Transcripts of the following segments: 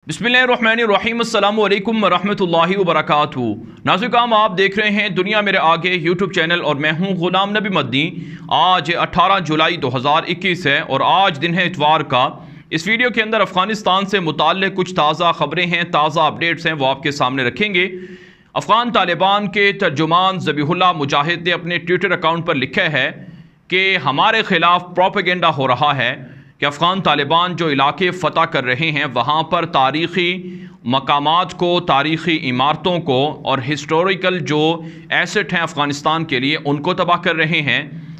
बिस्मिल्लाहिर्रहमानिर्रहीम अस्सलामु अलैकुम वरहमतुल्लाहि वबरकातुहू। नाज़रीन, आप देख रहे हैं दुनिया मेरे आगे यूट्यूब चैनल और मैं हूं गुलाम नबी मदनी। आज 18 जुलाई 2021 है और आज दिन है इतवार का। इस वीडियो के अंदर अफ़गानिस्तान से मुताल्लिक़ कुछ ताज़ा ख़बरें हैं, ताज़ा अपडेट्स हैं, वो आपके सामने रखेंगे। अफ़गान तालिबान के तर्जुमान ज़बीहुल्लाह मुजाहिद ने अपने ट्विटर अकाउंट पर लिखा है कि हमारे ख़िलाफ़ प्रोपेगेंडा हो रहा है कि अफ़गान तालिबान जो इलाके फ़तह कर रहे हैं वहाँ पर तारीख़ी मकामात को, तारीख़ी इमारतों को और हिस्टोरिकल जो एसेट हैं अफ़गानिस्तान के लिए उनको तबाह कर रहे हैं।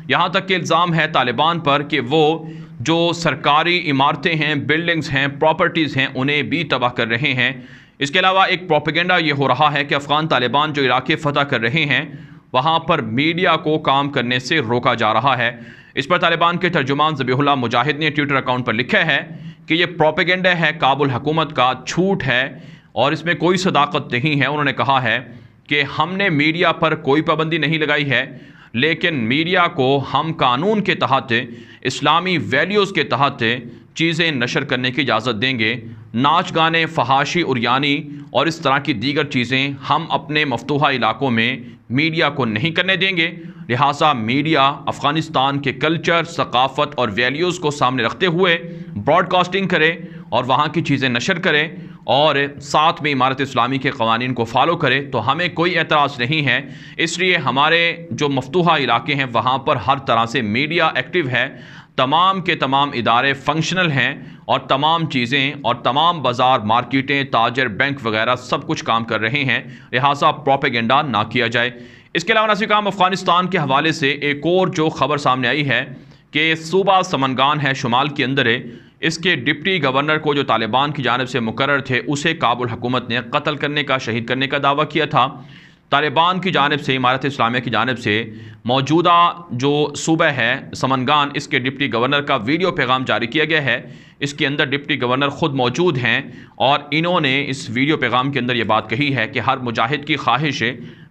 यहाँ तक कि इल्ज़ाम है तालिबान पर कि वो जो सरकारी इमारतें हैं, बिल्डिंग्स हैं, प्रॉपर्टीज़ हैं, उन्हें भी तबाह कर रहे हैं। इसके अलावा एक प्रोपेगेंडा ये हो रहा है कि अफ़गान तालिबान जो इलाके फ़तह कर रहे हैं वहाँ पर मीडिया को काम करने से रोका जा रहा है। इस पर तालिबान के तर्जुमान ज़बीहुल्लाह मुजाहिद ने ट्विटर अकाउंट पर लिखा है कि ये प्रोपेगेंडा है, काबुल हुकूमत का झूठ है और इसमें कोई सदाकत नहीं है। उन्होंने कहा है कि हमने मीडिया पर कोई पाबंदी नहीं लगाई है, लेकिन मीडिया को हम कानून के तहत, इस्लामी वैल्यूज़ के तहत चीज़ें नशर करने की इजाज़त देंगे। नाच गाने, फहाशी, उरियानी और इस तरह की दीगर चीज़ें हम अपने मफतूहा इलाकों में मीडिया को नहीं करने देंगे। लिहाजा मीडिया अफ़गानिस्तान के कल्चर, सकाफ़त और वैल्यूज़ को सामने रखते हुए ब्रॉडकास्टिंग करे और वहाँ की चीज़ें नशर करे और साथ में इमारत इस्लामी के क़वानीन को फॉलो करे, तो हमें कोई एतराज़ नहीं है। इसलिए हमारे जो मफतूहा इलाके हैं वहाँ पर हर तरह से मीडिया एक्टिव है, तमाम के तमाम इदारे फंक्शनल हैं और तमाम चीज़ें और तमाम बाज़ार, मार्केटें, ताजर, बैंक वगैरह सब कुछ काम कर रहे हैं। लिहाजा प्रोपेगेंडा ना किया जाए। इसके अलावा नाज़रीन, अफ़गानिस्तान के हवाले से एक और जो ख़बर सामने आई है कि सूबा समनगान है, शुमाल के अंदर है, इसके डिप्टी गवर्नर को जो तालिबान की जानिब से मुकर्रर थे उसे काबुल हुकूमत ने कत्ल करने का, शहीद करने का दावा किया था। तालिबान की जानिब से, इमारत इस्लामिया की जानिब से मौजूदा जो सूबा है समनगान, इसके डिप्टी गवर्नर का वीडियो पैगाम जारी किया गया है। इसके अंदर डिप्टी गवर्नर ख़ुद मौजूद हैं और इन्होंने इस वीडियो पैगाम के अंदर ये बात कही है कि हर मुजाहिद की ख्वाहिश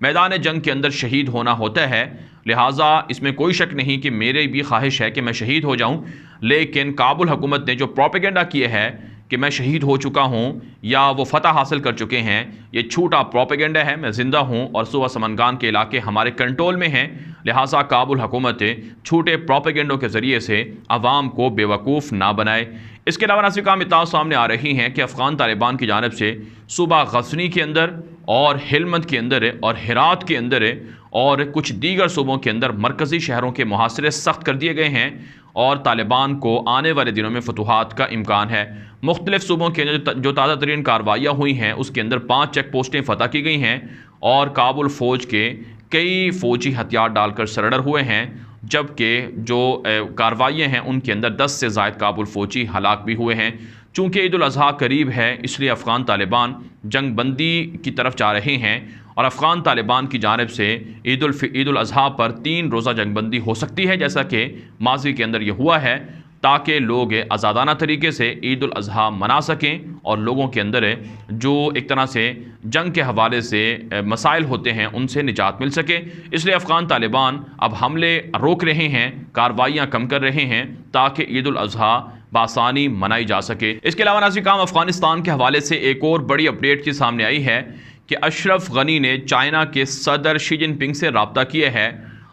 मैदान जंग के अंदर शहीद होना होता है। लिहाजा इसमें कोई शक नहीं कि मेरी भी ख्वाहिश है कि मैं शहीद हो जाऊँ, लेकिन काबुल हुकूमत ने जो प्रोपेगेंडा किए है कि मैं शहीद हो चुका हूँ या वो फ़तह हासिल कर चुके हैं, ये झूठा प्रोपेगेंडा है। मैं ज़िंदा हूँ और सूबा समनगान के इलाके हमारे कंट्रोल में हैं। लिहाजा काबुल हुकूमत झूठे प्रोपेगेंडों के ज़रिए से अवाम को बेवकूफ़ ना बनाए। इसके अलावा नाज़रीन, इत्तला सामने आ रही हैं कि अफ़गान तालिबान की जानिब से सूबा गज़नी के अंदर और हिलमत के अंदर और हिरात के अंदर और कुछ दीगर सूबों के अंदर मरकज़ी शहरों के मुहासरे सख्त कर दिए गए हैं और तालिबान को आने वाले दिनों में फतूहात का इम्कान है। मुख्तलिफ सूबों के अंदर जो ताज़ा तरीन कार्रवाइयाँ हुई हैं उसके अंदर 5 चेक पोस्टें फ़तह की गई हैं और काबुल फ़ौज के कई फ़ौजी हथियार डालकर सरेंडर हुए हैं, जबकि जो कार्रवाइयाँ हैं उनके अंदर 10 से ज़ायद काबुल फ़ौजी हलाक भी हुए हैं। चूँकि ईद उल अज़हा करीब है, इसलिए अफ़गान तालिबान जंग बंदी की तरफ जा रहे हैं और अफ़गान तालिबान की जानिब से ईद उल अज़हा पर 3 रोज़ा जंग बंदी हो सकती है, जैसा कि माज़ी के अंदर ये हुआ है, ताकि लोग आज़ादाना तरीके से ईद उल अज़हा मना सकें और लोगों के अंदर जो एक तरह से जंग के हवाले से मसाइल होते हैं उनसे निजात मिल सके। इसलिए अफ़गान तालिबान अब हमले रोक रहे हैं, कार्रवाइयाँ कम कर रहे हैं ताकि ईद उल अज़हा बासानी मनाई जा सके। इसके अलावा नाज़रीन, अफ़गानिस्तान के हवाले से एक और बड़ी अपडेट की सामने आई है कि अशरफ गनी ने चाइना के सदर शी जिनपिंग से रब्ता किया है।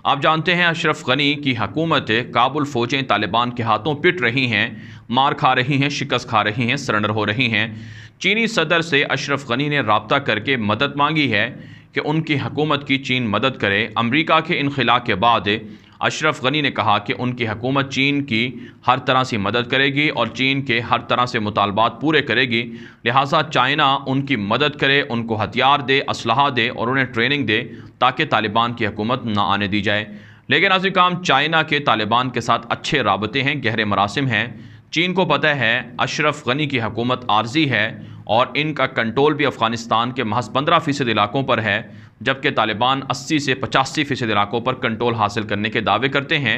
आप जानते हैं अशरफ गनी की हुकूमत काबुल फ़ौजें तालिबान के हाथों पिट रही हैं, मार खा रही हैं, शिकस्त खा रही हैं, सरेंडर हो रही हैं। चीनी सदर से अशरफ गनी ने रब्ता करके मदद मांगी है कि उनकी हुकूमत की चीन मदद करे। अमेरिका के इनखिला के बाद अशरफ गनी ने कहा कि उनकी हुकूमत चीन की हर तरह से मदद करेगी और चीन के हर तरह से मुतालबात पूरे करेगी। लिहाजा चाइना उनकी मदद करे, उनको हथियार दे, असलहा दे और उन्हें ट्रेनिंग दे ताकि तालिबान की हुकूमत ना आने दी जाए। लेकिन नाज़रीन, चाइना के तालिबान के साथ अच्छे राबते हैं, गहरे मरासिम हैं। चीन को पता है अशरफ गनी की हुकूमत आर्जी है और इनका कंट्रोल भी अफ़गानिस्तान के महज 15% इलाकों पर है, जबकि तालिबान 80 से 85% इलाकों पर कंट्रोल हासिल करने के दावे करते हैं।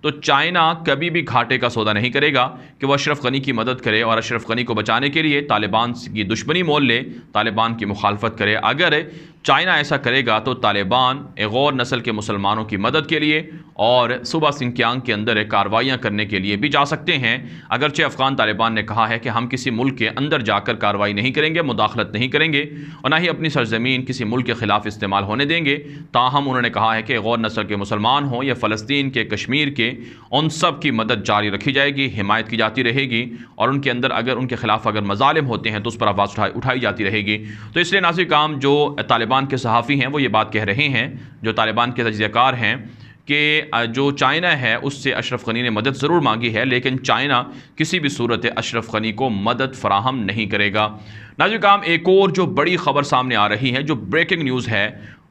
तो चाइना कभी भी घाटे का सौदा नहीं करेगा कि वह अशरफ गनी की मदद करे और अशरफ गनी को बचाने के लिए तालिबान की दुश्मनी मोल ले, तालिबान की मुखालफत करे। अगर चाइना ऐसा करेगा तो तालिबान एक और नस्ल के मुसलमानों की मदद के लिए और सूबा सिंकियांग के अंदर कार्रवाइयाँ करने के लिए भी जा सकते हैं। अगरचे अफ़गान तालिबान ने कहा है कि हम किसी मुल्क के अंदर जाकर कार्रवाई नहीं करेंगे, मुदाखलत नहीं करेंगे और ना ही अपनी सरजमीन किसी मुल्क के ख़िलाफ़ इस्तेमाल होने देंगे। ताहम उन्होंने कहा है कि एक और नस्ल के मुसलमान हों या फ़लस्तीन के, कश्मीर के, उन सब की मदद जारी रखी जाएगी, हिमायत की जाती रहेगी और उनके अंदर अगर उनके ख़िलाफ़ अगर मज़ालिम होते हैं तो उस पर आवाज़ उठाई जाती रहेगी। तो इसलिए नाज़िर काम जो तालिबान के सहाफ़ी हैं वो ये बात कह रहे हैं, जो तालिबान के तजज़ियाकार हैं, कि जो चाइना है उससे अशरफ गनी ने मदद ज़रूर मांगी है, लेकिन चाइना किसी भी सूरत अशरफ गनी को मदद फराहम नहीं करेगा। नाज़िर काम एक और जो बड़ी ख़बर सामने आ रही है, जो ब्रेकिंग न्यूज़ है,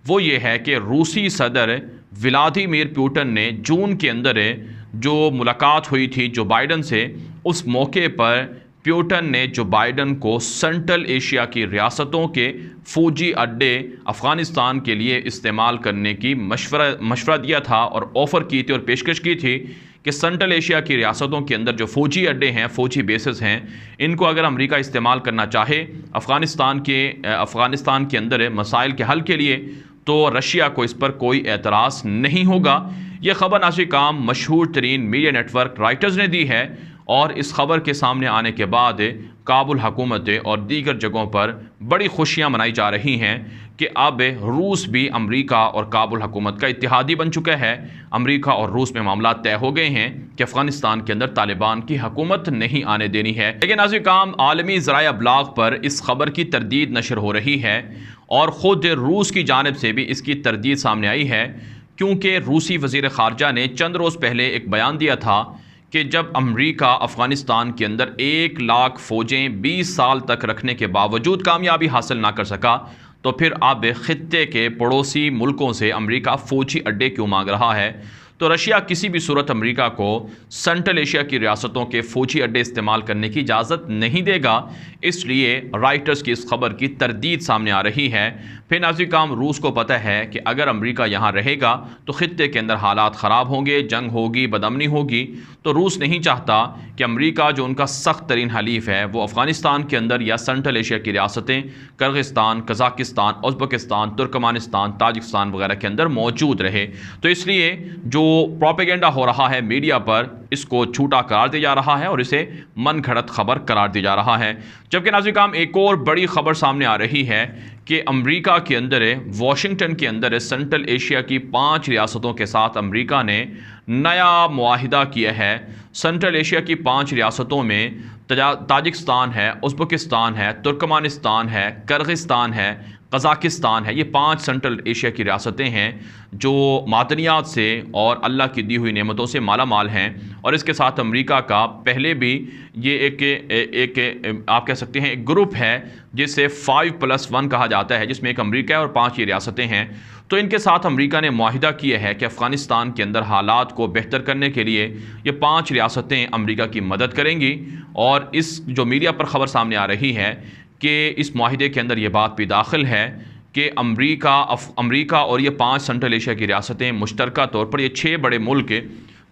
वो ये है कि रूसी सदर व्लादिमीर पुतिन ने जून के अंदर जो मुलाकात हुई थी जो बाइडन से, उस मौके पर पुतिन ने जो बाइडन को सेंट्रल एशिया की रियासतों के फ़ौजी अड्डे अफ़गानिस्तान के लिए इस्तेमाल करने की मशवरा दिया था और ऑफ़र की थी और पेशकश की थी कि सेंट्रल एशिया की रियासतों के अंदर जो फ़ौजी अड्डे हैं, फ़ौजी बेसेस हैं, इनको अगर अमेरिका इस्तेमाल करना चाहे अफ़गानिस्तान के अंदर मसाइल के हल के लिए, तो रशिया को इस पर कोई एतराज़ नहीं होगा। ये ख़बर नाज़िर काम मशहूर तरीन मीडिया नेटवर्क राइटर्स ने दी है और इस खबर के सामने आने के बाद काबुल हुकूमत और दीगर जगहों पर बड़ी खुशियां मनाई जा रही हैं कि अब रूस भी अमेरिका और काबुल हुकूमत का इत्तेहादी बन चुका है। अमेरिका और रूस में मामला तय हो गए हैं कि अफ़गानिस्तान के अंदर तालिबान की हुकूमत नहीं आने देनी है। लेकिन नाज़िर काम आलमी ज़राया अबलाग पर इस खबर की तरदीद नशर हो रही है और ख़ुद रूस की जानिब से भी इसकी तरदीद सामने आई है, क्योंकि रूसी वज़ीर ख़ारजा ने चंद रोज़ पहले एक बयान दिया था कि जब अमेरिका अफ़गानिस्तान के अंदर 1 लाख फ़ौजें 20 साल तक रखने के बावजूद कामयाबी हासिल ना कर सका, तो फिर अब ख़ित्ते के पड़ोसी मुल्कों से अमेरिका फ़ौजी अड्डे क्यों मांग रहा है। तो रशिया किसी भी सूरत अमेरिका को सेंट्रल एशिया की रियासतों के फ़ौजी अड्डे इस्तेमाल करने की इजाज़त नहीं देगा। इसलिए राइटर्स की इस खबर की तरदीद सामने आ रही है। फिर नाज़िर काम रूस को पता है कि अगर अमेरिका यहाँ रहेगा तो ख़ित्ते के अंदर हालात ख़राब होंगे, जंग होगी, बदअमनी होगी। तो रूस नहीं चाहता कि अमेरिका जो उनका सख्त तरीन हलीफ है वो अफ़गानिस्तान के अंदर या सेंट्रल एशिया की रियासतें Kyrgyzstan, Kazakhstan, Uzbekistan, Turkmenistan, Tajikistan वगैरह के अंदर मौजूद रहे। तो इसलिए जो प्रोपेगेंडा हो रहा है मीडिया पर, इसको झूठा करार दिया जा रहा है और इसे मन घड़त खबर करार दिया जा रहा है। जबकि नाज़िर काम एक और बड़ी खबर सामने आ रही है कि अमेरिका के अंदर वाशिंगटन के अंदर सेंट्रल एशिया की 5 रियासतों के साथ अमेरिका ने नया मुआहिदा किया है। सेंट्रल एशिया की 5 रियासतों में ताजिकिस्तान है, उज़्बेकिस्तान है, तुर्कमानिस्तान है, किर्गिस्तान है, कज़ाकिस्तान है। ये 5 सेंट्रल एशिया की रियासतें हैं जो मादनियात से और अल्लाह की दी हुई नेमतों से माला माल हैं। और इसके साथ अमेरिका का पहले भी ये एक आप कह सकते हैं एक ग्रुप है जिसे 5+1 कहा जाता है, जिसमें एक अमेरिका है और 5 ये रियासतें हैं। तो इनके साथ अमेरिका ने मुआहिदा किया है कि अफ़गानिस्तान के अंदर हालात को बेहतर करने के लिए ये 5 रियासतें अमेरिका की मदद करेंगी। और इस जो मीडिया पर ख़बर सामने आ रही है कि इस मुआहिदे के अंदर ये बात भी दाखिल है कि अमेरिका और ये 5 सेंट्रल एशिया की रियासतें मुश्तरका तौर पर ये 6 बड़े मुल्क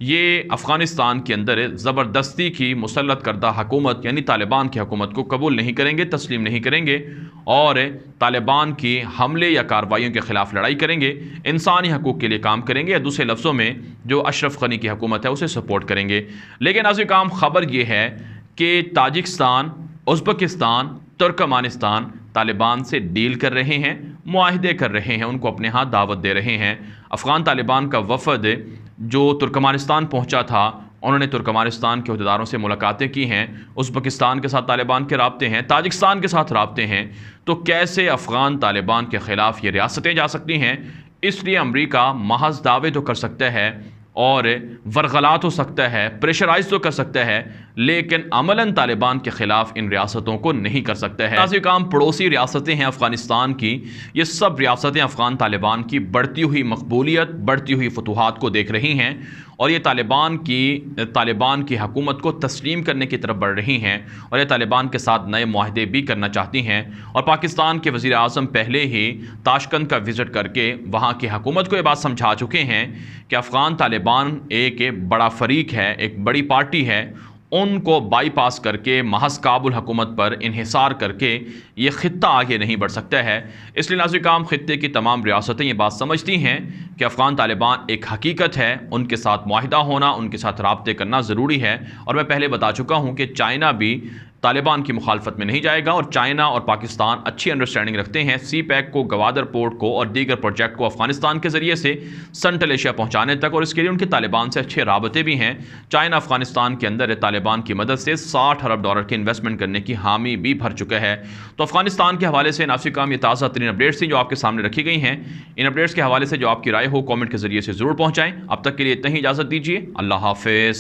ये अफ़गानिस्तान के अंदर ज़बरदस्ती की मुसल्लत करदा हुकूमत यानी तालिबान की हुकूमत को कबूल नहीं करेंगे, तस्लीम नहीं करेंगे और तालिबान की हमले या कार्रवाइयों के ख़िलाफ़ लड़ाई करेंगे, इंसानी हकूक़ के लिए काम करेंगे, या दूसरे लफ्ज़ों में जो अशरफ गनी की हुकूमत है उसे सपोर्ट करेंगे। लेकिन नाज़िर काम ख़बर ये है कि ताजिकिस्तान, उज़्बेकिस्तान, तुर्कमानिस्तान तालिबान से डील कर रहे हैं, मुआहिदे कर रहे हैं, उनको अपने यहाँ दावत दे रहे हैं। अफ़गान तालिबान का वफ़द जो तुर्कमानिस्तान पहुँचा था, उन्होंने तुर्कमानिस्तान के अहदेदारों से मुलाकातें की हैं। उज़्बेकिस्तान के साथ तालिबान के राब्ते हैं, ताजिकिस्तान के साथ राब्ते हैं। तो कैसे अफ़गान तालिबान के ख़िलाफ़ ये रियासतें जा सकती हैं? इसलिए अमेरिका महज दावे तो कर सकता है और वरगलात हो सकता है, प्रेशराइज तो कर सकता है, लेकिन अमलन तालिबान के ख़िलाफ़ इन रियासतों को नहीं कर सकता है। नाज़िर काम पड़ोसी रियासतें हैं अफ़गानिस्तान की, ये सब रियासतें अफ़गान तालिबान की बढ़ती हुई मकबूलियत, बढ़ती हुई फतूहात को देख रही हैं और ये तालिबान की हुकूमत को तस्लीम करने की तरफ बढ़ रही हैं और ये तालिबान के साथ नए मुआहदे भी करना चाहती हैं। और पाकिस्तान के वज़ीर आज़म पहले ही ताशकंद का विज़िट करके वहाँ की हुकूमत को ये बात समझा चुके हैं कि अफ़गान तालिबान एक बड़ा फ़रीक है, एक बड़ी पार्टी है उनको बाईपास करके महज काबुल हुकूमत पर इन्हिसार करके ये ख़ित्ता आगे नहीं बढ़ सकता है। इसलिए नाज़रीन किराम, ख़ित्ते की तमाम रियासतें ये बात समझती हैं कि अफ़गान तालिबान एक हकीकत है, उनके साथ मुआहिदा होना, उनके साथ राब्ते करना ज़रूरी है। और मैं पहले बता चुका हूँ कि चाइना भी तालिबान की मुखालफत में नहीं जाएगा और चाइना और पाकिस्तान अच्छी अंडरस्टैंडिंग रखते हैं सी पैक को, गवादर पोर्ट को और दीगर प्रोजेक्ट को अफगानिस्तान के ज़रिए से सेंट्रल एशिया पहुंचाने तक, और इसके लिए उनके तालिबान से अच्छे राबते भी हैं। चाइना अफगानिस्तान के अंदर तालिबान की मदद से $60 अरब की इन्वेस्टमेंट करने की हामी भी भर चुका है। तो अफगानिस्तान के हवाले से नासिक काम ये ताज़ा तरीन अपडेट्स थी जो आपके सामने रखी गई हैं। इन अपडेट्स के हवाले से जो आपकी राय हो कॉमेंट के ज़रिए से ज़रूर पहुँचाएँ। अब तक के लिए इतना ही इजाज़त दीजिए। अल्लाह हाफिज़।